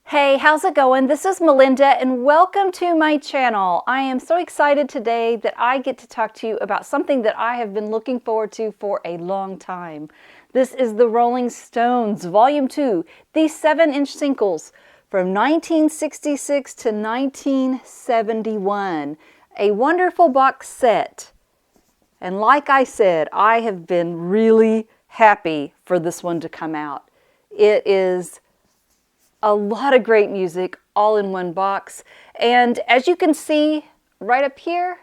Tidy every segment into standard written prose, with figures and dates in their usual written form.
Hey, how's it going? This is Melinda and welcome to my channel. I am so excited today that I get to talk to you about something that I have been looking forward to for a long time. This is the Rolling Stones Volume 2, these 7-inch singles from 1966 to 1971. A wonderful box set. And like I said, I have been really happy for this one to come out. It is a lot of great music all in one box. And as you can see right up here,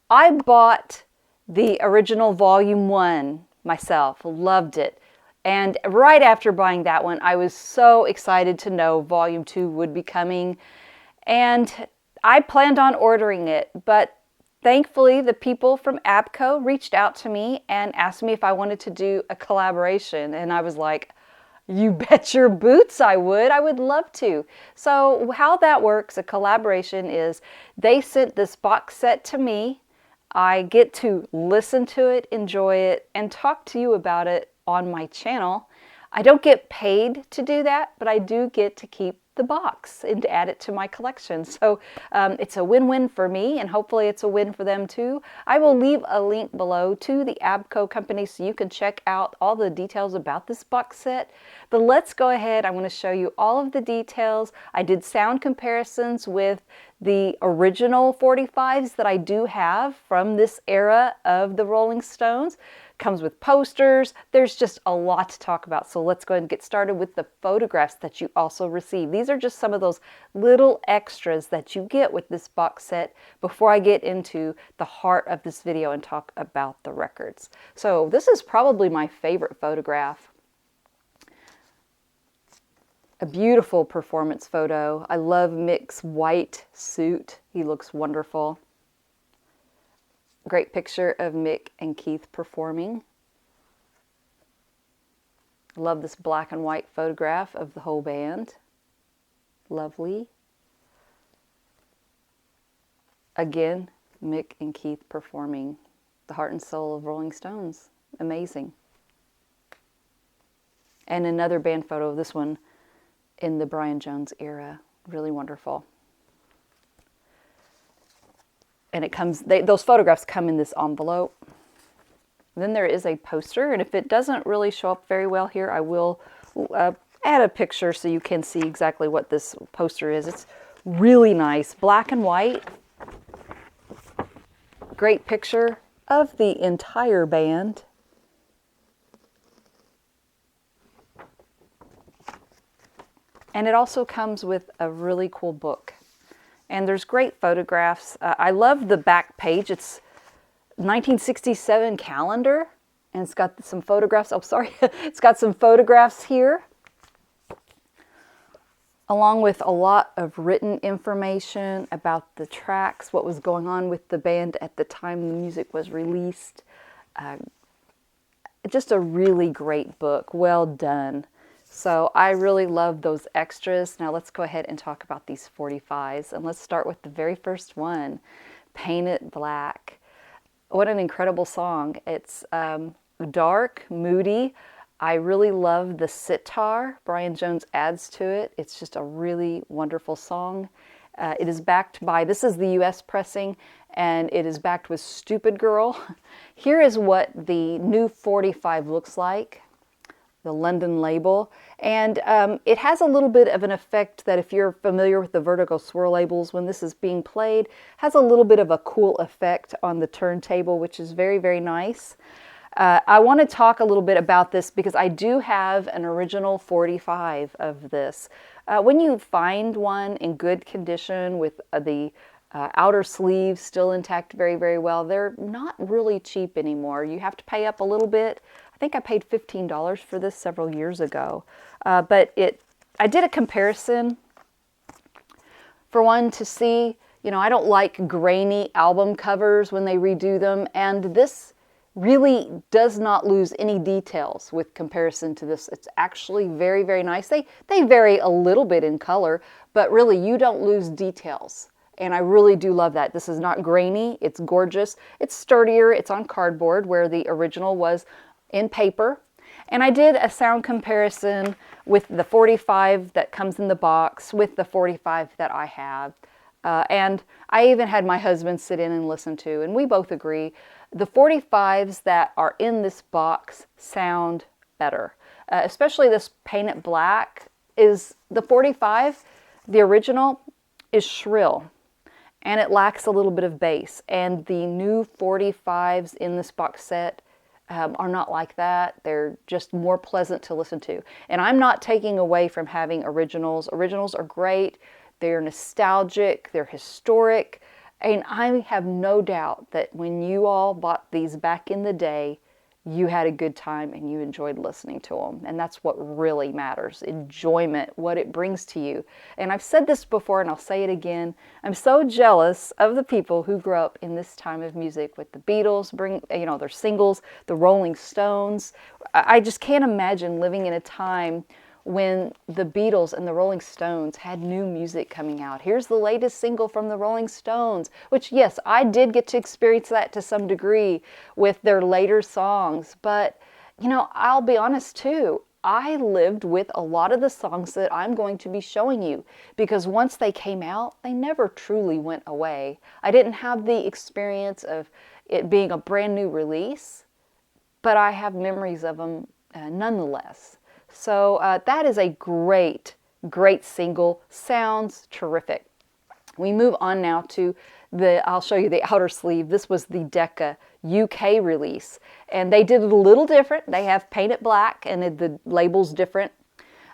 I bought the original Volume 1 myself. Loved it. And right after buying that one, I was so excited to know Volume 2 would be coming. And I planned on ordering it, but thankfully the people from ABCO reached out to me and asked me if I wanted to do a collaboration. And I was like, you bet your boots I would. I would love to. So how that works, a collaboration is they sent this box set to me. I get to listen to it, enjoy it, and talk to you about it on my channel. I don't get paid to do that, but I do get to keep the box and to add it to my collection. So it's a win-win for me, and hopefully it's a win for them too. I will leave a link below to the ABCO company so you can check out all the details about this box set. But let's go ahead. I'm going to show you all of the details. I did sound comparisons with the original 45s that I do have from this era of the Rolling Stones. Comes with posters. There's just a lot to talk about. So let's go ahead and get started with the photographs that you also receive. These are just some of those little extras that you get with this box set before I get into the heart of this video and talk about the records. So this is probably my favorite photograph. A beautiful performance photo. I love Mick's white suit. He looks wonderful. Great picture of Mick and Keith performing. Love this black and white photograph of the whole band. Lovely. Again, Mick and Keith performing the heart and soul of Rolling Stones. Amazing. And another band photo of this one in the Brian Jones era. Really wonderful. And it comes, those photographs come in this envelope. Then there is a poster, and if it doesn't really show up very well here, I will add a picture so you can see exactly what this poster is. It's really nice, black and white. Great picture of the entire band. And it also comes with a really cool book. And there's great photographs. I love the back page. It's 1967 calendar, and it's got some photographs. Oh, sorry. It's got some photographs here, along with a lot of written information about the tracks, what was going on with the band at the time the music was released. Just a really great book. Well done. So I really love those extras. Now let's go ahead and talk about these 45s. And let's start with the very first one, Paint It Black. What an incredible song. It's dark, moody. I really love the sitar Brian Jones adds to it. It's just a really wonderful song. It is backed by, this is the US pressing, and it is backed with Stupid Girl. Here is what the new 45 looks like. The London label, and it has a little bit of an effect that if you're familiar with the vertical swirl labels, when this is being played, has a little bit of a cool effect on the turntable, which is very, very nice. I want to talk a little bit about this because I do have an original 45 of this. When you find one in good condition with the outer sleeves still intact very, very well, they're not really cheap anymore. You have to pay up a little bit. I think I paid $15 for this several years ago, but I did a comparison for one to see, you know, I don't like grainy album covers when they redo them, and this really does not lose any details with comparison to this. It's actually very, very nice. They vary a little bit in color, but really you don't lose details. And I really do love that. This is not grainy, it's gorgeous. It's sturdier, it's on cardboard where the original was in paper. And I did a sound comparison with the 45 that comes in the box with the 45 that I have. And I even had my husband sit in and listen to, and we both agree the 45s that are in this box sound better. Especially this Painted Black is the 45, the original, is shrill and it lacks a little bit of bass. And the new 45s in this box set are not like that. They're just more pleasant to listen to. And I'm not taking away from having originals. Originals are great. They're nostalgic. They're historic. And I have no doubt that when you all bought these back in the day, you had a good time and you enjoyed listening to them. And that's what really matters, enjoyment, what it brings to you. And I've said this before and I'll say it again. I'm so jealous of the people who grew up in this time of music with the Beatles, their singles, the Rolling Stones. I just can't imagine living in a time when the Beatles and the Rolling Stones had new music coming out. Here's the latest single from the Rolling Stones, which, yes, I did get to experience that to some degree with their later songs. But, I'll be honest too, I lived with a lot of the songs that I'm going to be showing you because once they came out, they never truly went away. I didn't have the experience of it being a brand new release, but I have memories of them nonetheless. So that is a great, great single. Sounds terrific. We move on now to I'll show you the outer sleeve. This was the DECA UK release. And they did it a little different. They have Painted Black and the label's different.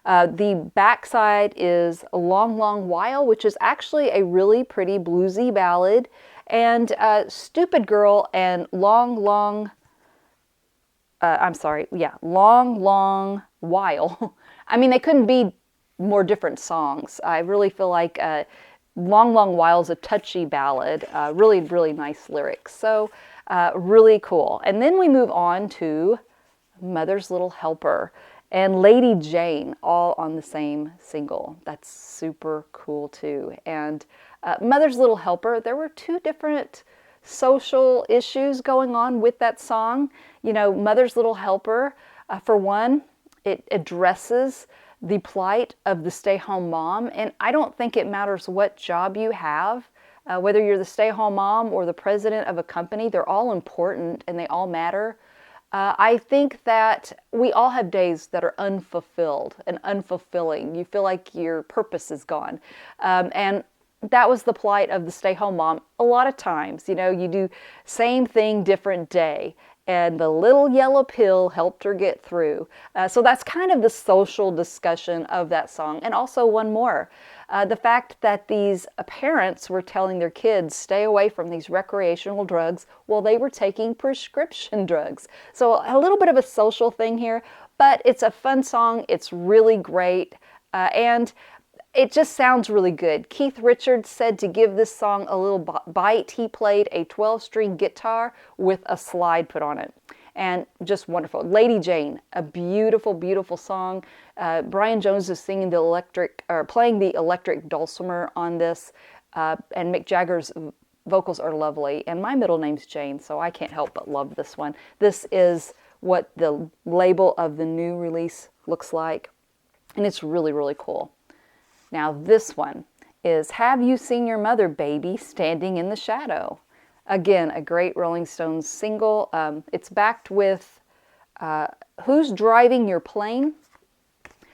The backside is A Long, Long While, which is actually a really pretty bluesy ballad. And Stupid Girl and Long, Long While. I mean, they couldn't be more different songs. I really feel like Long, Long While is a touchy ballad. Really, really nice lyrics. So, really cool. And then we move on to Mother's Little Helper and Lady Jane, all on the same single. That's super cool too. And Mother's Little Helper, there were two different social issues going on with that song. Mother's Little Helper, for one, it addresses the plight of the stay-home mom, and I don't think it matters what job you have, whether you're the stay-home mom or the president of a company, they're all important and they all matter. I think that we all have days that are unfulfilled and unfulfilling. You feel like your purpose is gone. And that was the plight of the stay-home mom. A lot of times, you do same thing, different day. And the little yellow pill helped her get through. So that's kind of the social discussion of that song. And also one more, the fact that these parents were telling their kids, stay away from these recreational drugs while they were taking prescription drugs. So a little bit of a social thing here, but it's a fun song. It's really great. And it just sounds really good. Keith Richards said to give this song a little bite, he played a 12-string guitar with a slide put on it. And just wonderful. Lady Jane, a beautiful, beautiful song. Brian Jones is playing the electric dulcimer on this. And Mick Jagger's vocals are lovely. And my middle name's Jane, so I can't help but love this one. This is what the label of the new release looks like. And it's really, really cool. Now this one is Have You Seen Your Mother, Baby, Standing in the Shadow. Again, a great Rolling Stones single. It's backed with Who's Driving Your Plane?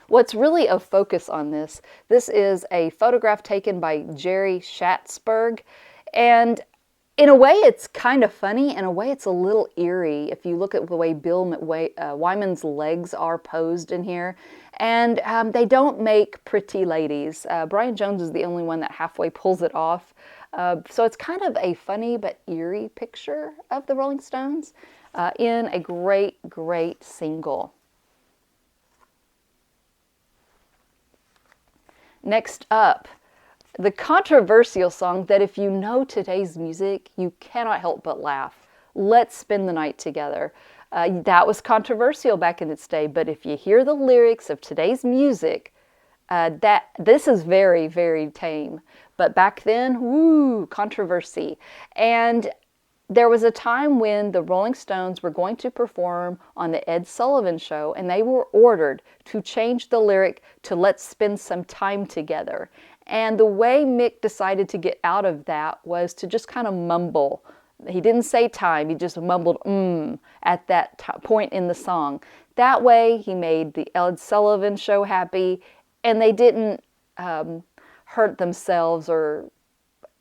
What's really of focus on this is a photograph taken by Jerry Schatzberg. And in a way, it's kind of funny. In a way, it's a little eerie if you look at the way Bill Wyman's legs are posed in here. And they don't make pretty ladies. Brian Jones is the only one that halfway pulls it off. So it's kind of a funny but eerie picture of the Rolling Stones in a great, great single. Next up, the controversial song that if you know today's music, you cannot help but laugh. Let's Spend the Night Together. That was controversial back in its day, but if you hear the lyrics of today's music, this is very, very tame. But back then, woo, controversy. And there was a time when the Rolling Stones were going to perform on the Ed Sullivan Show, and they were ordered to change the lyric to "Let's spend some time together." And the way Mick decided to get out of that was to just kind of mumble. He didn't say time, he just mumbled at that point in the song. That way he made the Ed Sullivan Show happy, and they didn't hurt themselves or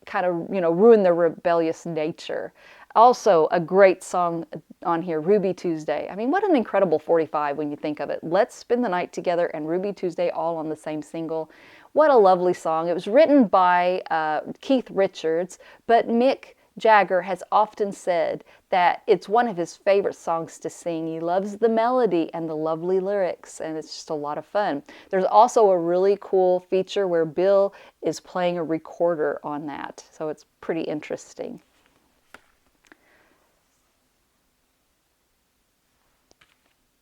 kind of, ruin their rebellious nature. Also, a great song on here, Ruby Tuesday. I mean, what an incredible 45 when you think of it. Let's Spend the Night Together and Ruby Tuesday all on the same single. What a lovely song. It was written by Keith Richards, but Mick Jagger has often said that it's one of his favorite songs to sing. He loves the melody and the lovely lyrics, and it's just a lot of fun. There's also a really cool feature where Bill is playing a recorder on that, so it's pretty interesting.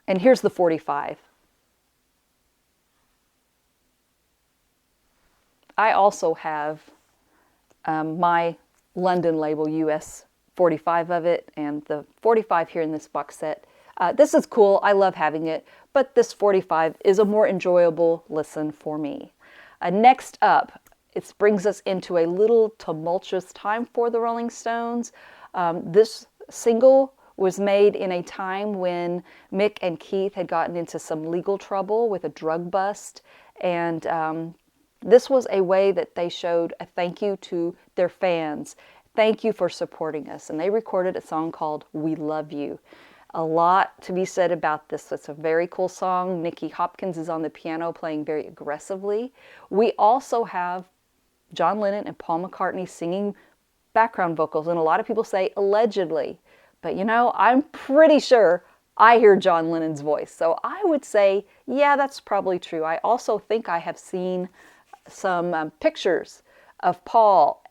And here's the 45. I also have my London label US 45 of it, and the 45 here in this box set. This is cool. I love having it, but this 45 is a more enjoyable listen for me. Next up, it brings us into a little tumultuous time for the Rolling Stones. This single was made in a time when Mick and Keith had gotten into some legal trouble with a drug bust, and this was a way that they showed a thank you to their fans. Thank you for supporting us. And they recorded a song called We Love You. A lot to be said about this. It's a very cool song. Nicky Hopkins is on the piano playing very aggressively. We also have John Lennon and Paul McCartney singing background vocals, and a lot of people say allegedly. But I'm pretty sure I hear John Lennon's voice. So I would say, yeah, that's probably true. I also think I have seen some pictures of Paul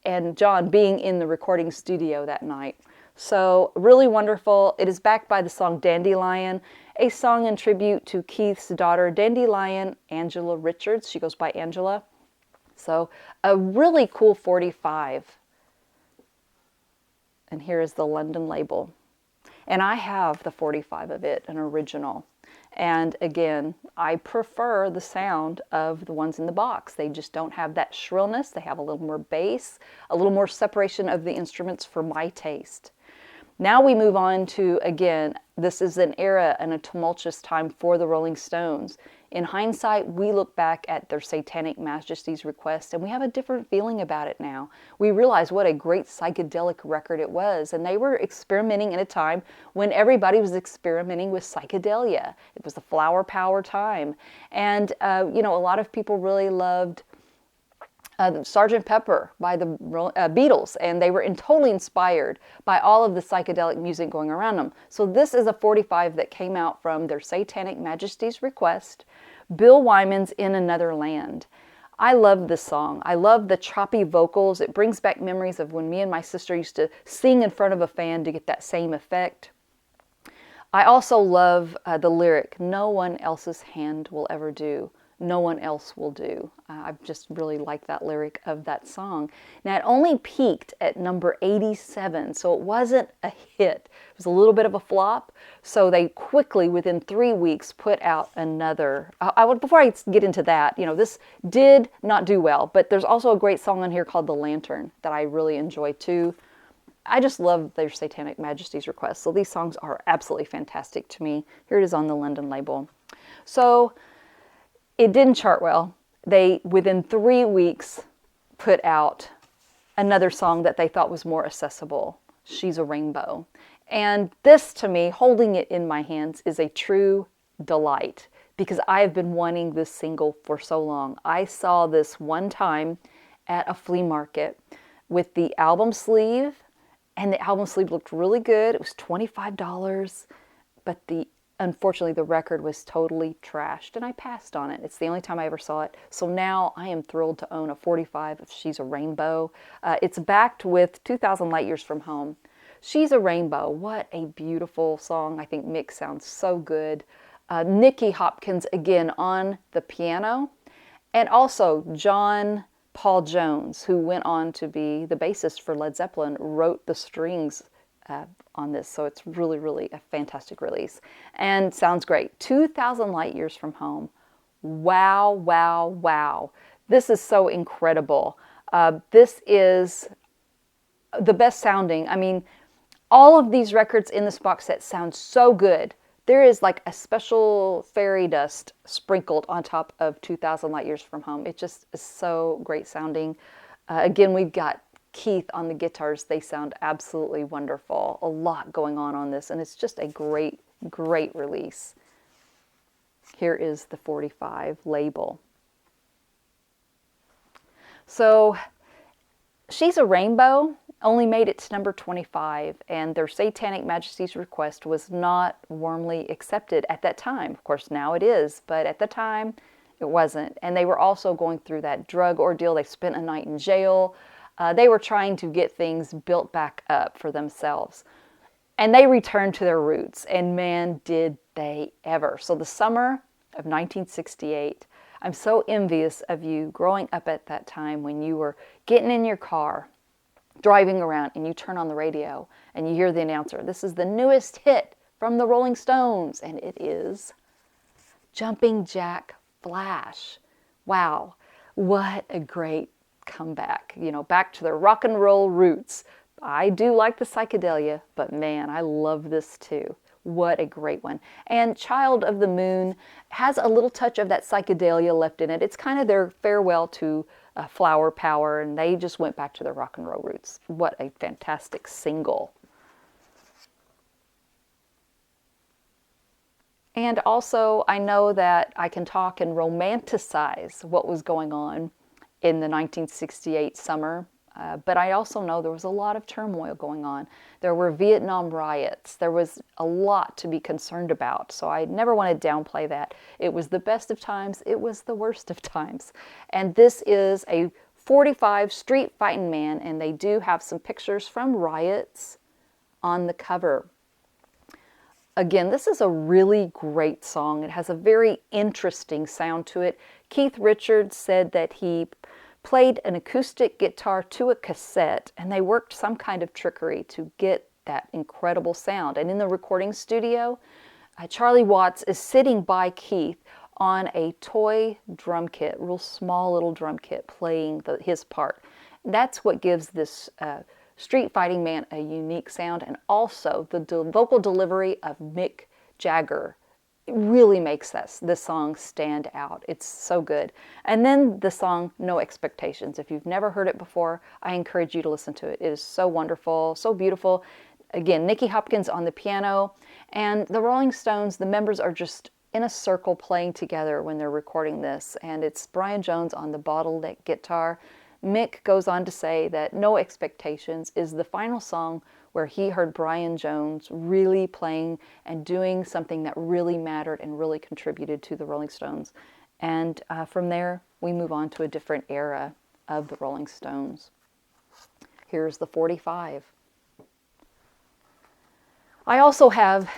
and John being in the recording studio that night. So really wonderful. It is backed by the song Dandelion, a song in tribute to Keith's daughter, Dandelion, Angela Richards. She goes by Angela. So a really cool 45. And here is the London label. And I have the 45 of it, an original. And again, I prefer the sound of the ones in the box. They just don't have that shrillness. They have a little more bass, a little more separation of the instruments for my taste. Now we move on to, again, this is an era and a tumultuous time for the Rolling Stones. In hindsight, we look back at their Satanic Majesty's Request and we have a different feeling about it now. We realize what a great psychedelic record it was, and they were experimenting in a time when everybody was experimenting with psychedelia. It was the flower power time. And, a lot of people really loved Sgt. Pepper by the Beatles, and they were totally inspired by all of the psychedelic music going around them. So this is a 45 that came out from their Satanic Majesty's Request, Bill Wyman's In Another Land. I love this song. I love the choppy vocals. It brings back memories of when me and my sister used to sing in front of a fan to get that same effect. I also love the lyric, "No one else's hand will ever do. No one else will do." I just really like that lyric of that song. Now, it only peaked at number 87, so it wasn't a hit. It was a little bit of a flop, so they quickly, within 3 weeks, put out another. Before I get into that, this did not do well, but there's also a great song on here called The Lantern that I really enjoy too. I just love their Satanic Majesty's Request, so these songs are absolutely fantastic to me. Here it is on the London label. So it didn't chart well. They, within 3 weeks, put out another song that they thought was more accessible, She's a Rainbow. And this, to me, holding it in my hands, is a true delight because I have been wanting this single for so long. I saw this one time at a flea market with the album sleeve, and the album sleeve looked really good. It was $25, but unfortunately, the record was totally trashed, and I passed on it. It's the only time I ever saw it. So now I am thrilled to own a 45 of She's a Rainbow. It's backed with 2,000 Light Years from Home. She's a Rainbow. What a beautiful song. I think Mick sounds so good. Nicky Hopkins, again, on the piano. And also John, Paul Jones, who went on to be the bassist for Led Zeppelin, wrote the strings on this. So it's really, really a fantastic release. And sounds great. 2,000 Light Years from Home. Wow, wow, wow. This is so incredible. This is the best sounding. I mean, all of these records in this box set sound so good. There is like a special fairy dust sprinkled on top of 2,000 Light Years from Home. It just is so great sounding. Again, we've got Keith on the guitars. They sound absolutely wonderful. A lot going on this, and it's just a great, great release. Here is the 45 label. So, She's a Rainbow only made it to number 25, and their Satanic Majesty's Request was not warmly accepted at that time. Of course, now it is, but at the time, it wasn't. And they were also going through that drug ordeal. They spent a night in jail. They were trying to get things built back up for themselves. And they returned to their roots, and man, did they ever. So the summer of 1968, I'm so envious of you growing up at that time when you were getting in your car, driving around, and you turn on the radio and you hear the announcer. This is the newest hit from the Rolling Stones, and it is Jumping Jack Flash. Wow, what a great comeback. You know, back to their rock and roll roots. I do like the psychedelia, but man, I love this too. What a great one. And Child of the Moon has a little touch of that psychedelia left in it. It's kind of their farewell to Flower Power, and they just went back to their rock and roll roots. What a fantastic single. And also, I know that I can talk and romanticize what was going on in the 1968 summer. But I also know there was a lot of turmoil going on. There were Vietnam riots. There was a lot to be concerned about. So I never want to downplay that. It was the best of times. It was the worst of times. And this is a 45 street fighting man. And they do have some pictures from riots on the cover. Again, this is a really great song. It has a very interesting sound to it. Keith Richards said that he played an acoustic guitar to a cassette, and they worked some kind of trickery to get that incredible sound. And in the recording studio, Charlie Watts is sitting by Keith on a toy drum kit, real small little drum kit, playing his part. That's what gives this street fighting man a unique sound, and also the vocal delivery of Mick Jagger. It really makes this song stand out. It's so good. And then the song No Expectations. If you've never heard it before, I encourage you to listen to it. It is so wonderful, so beautiful. Again, Nicky Hopkins on the piano, and the Rolling Stones, the members are just in a circle playing together when they're recording this, and it's Brian Jones on the bottleneck guitar. Mick goes on to say that No Expectations is the final song where he heard Brian Jones really playing and doing something that really mattered and really contributed to the Rolling Stones. And from there, we move on to a different era of the Rolling Stones. Here's the 45. I also have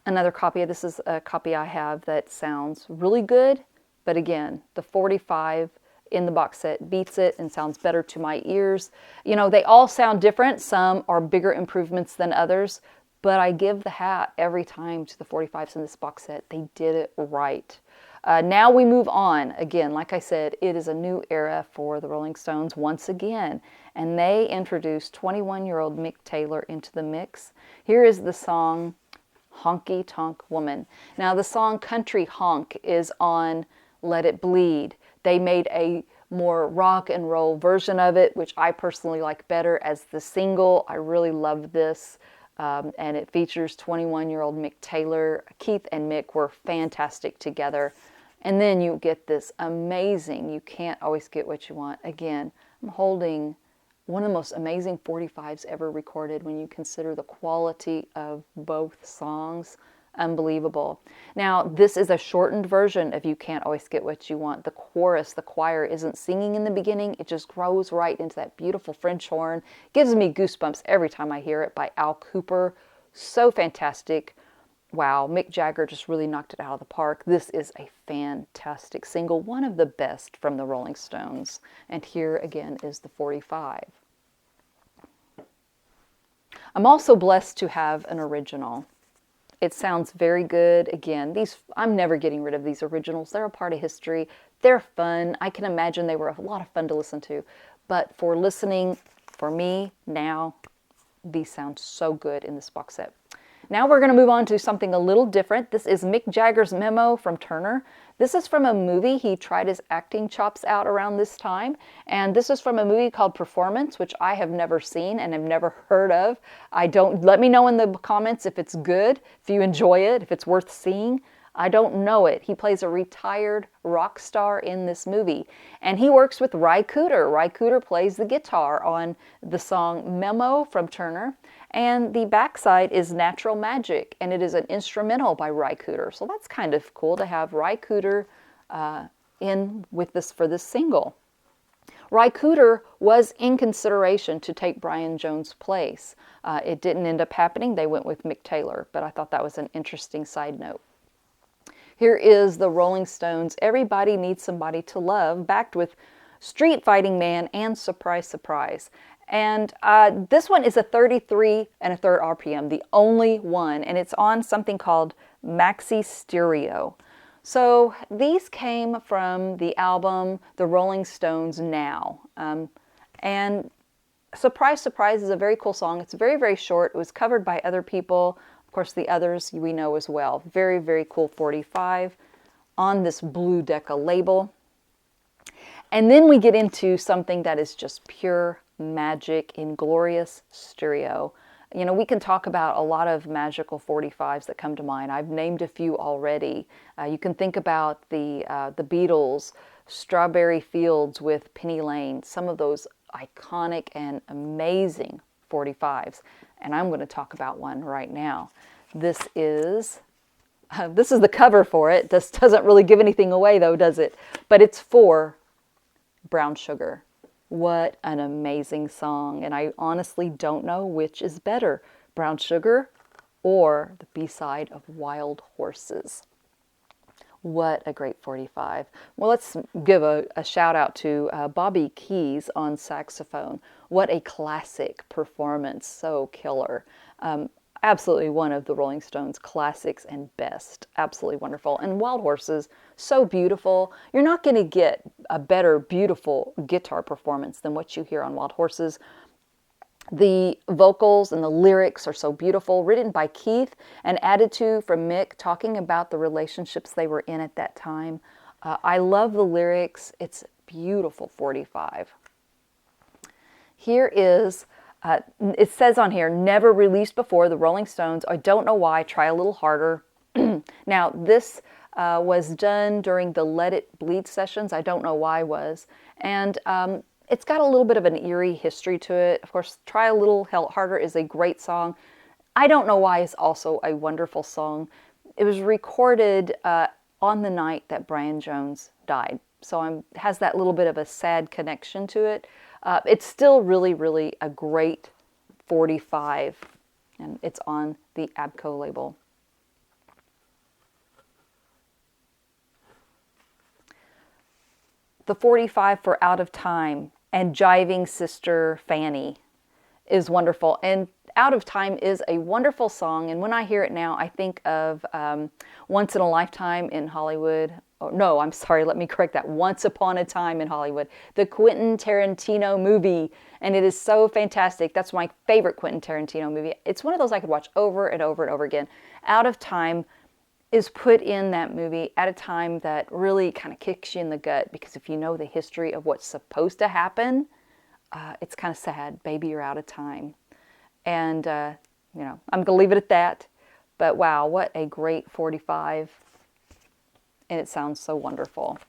another copy. This is a copy I have that sounds really good, but again, the 45 in the box set beats it and sounds better to my ears. You know, they all sound different. Some are bigger improvements than others, but I give the hat every time to the 45s in this box set. They did it right. Now we move on. Again, like I said, it is a new era for the Rolling Stones once again, and they introduced 21-year-old Mick Taylor into the mix. Here is the song Honky Tonk Woman. Now the song Country Honk is on Let It Bleed. They made a more rock and roll version of it, which I personally like better as the single. I really love this. And it features 21-year-old Mick Taylor. Keith and Mick were fantastic together. And then you get this amazing, You Can't Always Get What You Want. Again, I'm holding one of the most amazing 45s ever recorded when you consider the quality of both songs. Unbelievable. Now, this is a shortened version of You Can't Always Get What You Want. The chorus, the choir isn't singing in the beginning. It just grows right into that beautiful French horn. Gives me goosebumps every time I hear it, by Al Cooper. So fantastic. wow, Mick Jagger just really knocked it out of the park. This is a fantastic single, one of the best from the Rolling Stones. And here again is the 45. I'm also blessed to have an original. It sounds very good. Again, I'm never getting rid of these originals. They're a part of history. They're fun. I can imagine they were a lot of fun to listen to. But for listening, for me now, these sound so good in this box set. Now we're going to move on to something a little different. This is Mick Jagger's Memo from Turner. This is from a movie. He tried his acting chops out around this time. And this is from a movie called Performance, which I have never seen and have never heard of. Let me know in the comments if it's good, if you enjoy it, if it's worth seeing. I don't know it. He plays a retired rock star in this movie. And he works with Ry Cooder. Ry Cooder plays the guitar on the song Memo from Turner. And the backside is Natural Magic, and it is an instrumental by Ry Cooder. So that's kind of cool to have Ry Cooder in with this for this single. Ry Cooder was in consideration to take Brian Jones' place. It didn't end up happening. They went with Mick Taylor, but I thought that was an interesting side note. Here is the Rolling Stones' Everybody Needs Somebody to Love, backed with Street Fighting Man and Surprise, Surprise. And this one is a 33 1/3 RPM, the only one, and it's on something called Maxi Stereo. So these came from the album The Rolling Stones Now. And Surprise, Surprise is a very cool song. It's very, very short. It was covered by other people. Of course, the others we know as well. Very, very cool 45 on this blue DECA label. And then we get into something that is just pure magic in glorious stereo. You know, we can talk about a lot of magical 45s that come to mind. I've named a few already. You can think about the Beatles, Strawberry Fields with Penny Lane, some of those iconic and amazing 45s. And I'm going to talk about one right now. This is the cover for it. This doesn't really give anything away though, does it? But it's for Brown Sugar. What an amazing song. And I honestly don't know which is better, Brown Sugar or the B-side of Wild Horses. What a great 45. Well, let's give a shout out to Bobby Keys on saxophone. What a classic performance. So killer. Absolutely one of the Rolling Stones' classics and best. Absolutely wonderful. And Wild Horses, so beautiful. You're not going to get a better, beautiful guitar performance than what you hear on Wild Horses. The vocals and the lyrics are so beautiful, written by Keith and added to from Mick, talking about the relationships they were in at that time. I love the lyrics. It's beautiful 45. Here is, it says on here, never released before, the Rolling Stones. I don't know why, try a little harder. Now, this was done during the Let It Bleed sessions. I don't know why was. And it's got a little bit of an eerie history to it. Of course, Try a Little Harder is a great song. I Don't Know Why is also a wonderful song. It was recorded on the night that Brian Jones died. So it has that little bit of a sad connection to it. It's still really, really a great 45. And it's on the ABCO label. The 45 for Out of Time and Jiving Sister Fanny is wonderful. And Out of Time is a wonderful song. And when I hear it now, I think of Once in a Lifetime in Hollywood. Oh, no, I'm sorry, let me correct that. Once Upon a Time in Hollywood. The Quentin Tarantino movie. And it is so fantastic. That's my favorite Quentin Tarantino movie. It's one of those I could watch over and over and over again. Out of Time is put in that movie at a time that really kind of kicks you in the gut, because if you know the history of what's supposed to happen, it's kind of sad. Baby, you're out of time. And, you know, I'm going to leave it at that. But wow, what a great 45. And it sounds so wonderful.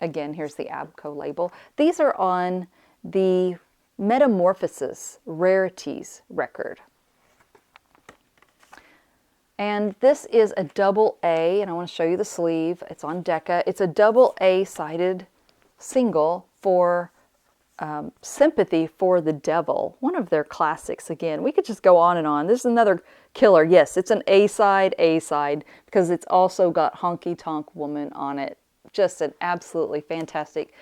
Again, here's the ABCO label. These are on the Metamorphosis Rarities record. And this is a double A, and I want to show you the sleeve. It's on DECA. It's a double A-sided single for Sympathy for the Devil, one of their classics again. We could just go on and on. This is another killer. Yes, it's an A-side, because it's also got Honky Tonk Woman on it. Just an absolutely fantastic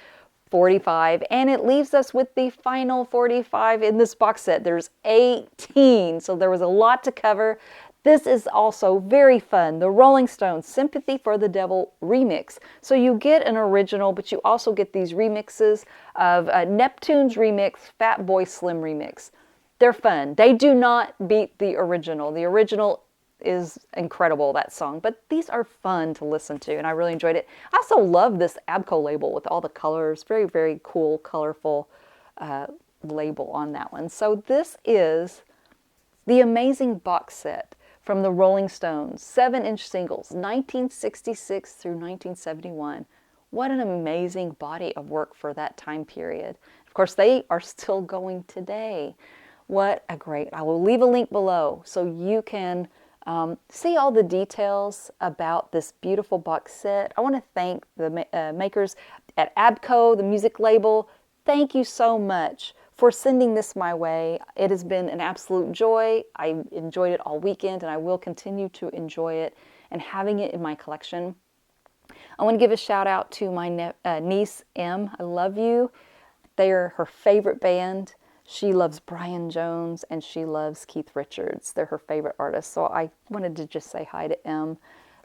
45. And it leaves us with the final 45 in this box set. There's 18, so there was a lot to cover. This is also very fun. The Rolling Stones Sympathy for the Devil remix. So you get an original, but you also get these remixes of Neptune's remix, Fat Boy Slim remix. They're fun. They do not beat the original. The original is incredible, that song, but these are fun to listen to, and I really enjoyed it. I also love this Abco label with all the colors. Very, very cool, colorful label on that one. So this is the amazing box set from the Rolling Stones, 7-inch singles, 1966 through 1971. What an amazing body of work for that time period. Of course, they are still going today. What a great, I will leave a link below so you can see all the details about this beautiful box set. I want to thank the makers at Abco, the music label. Thank you so much for sending this my way. It has been an absolute joy. I enjoyed it all weekend, and I will continue to enjoy it and having it in my collection. I want to give a shout out to my niece, Em. I love you. They are her favorite band. She loves Brian Jones, and she loves Keith Richards. They're her favorite artists. So I wanted to just say hi to Em.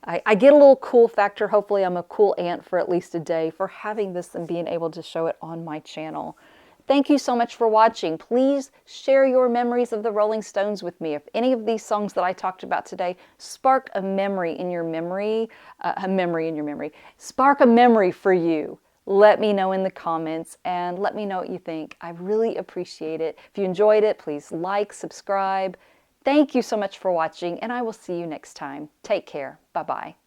I get a little cool factor. Hopefully I'm a cool aunt for at least a day for having this and being able to show it on my channel. Thank you so much for watching. Please share your memories of the Rolling Stones with me. If any of these songs that I talked about today spark a memory in your memory, spark a memory for you, let me know in the comments and let me know what you think. I really appreciate it. If you enjoyed it, please like, subscribe. Thank you so much for watching, and I will see you next time. Take care. Bye-bye.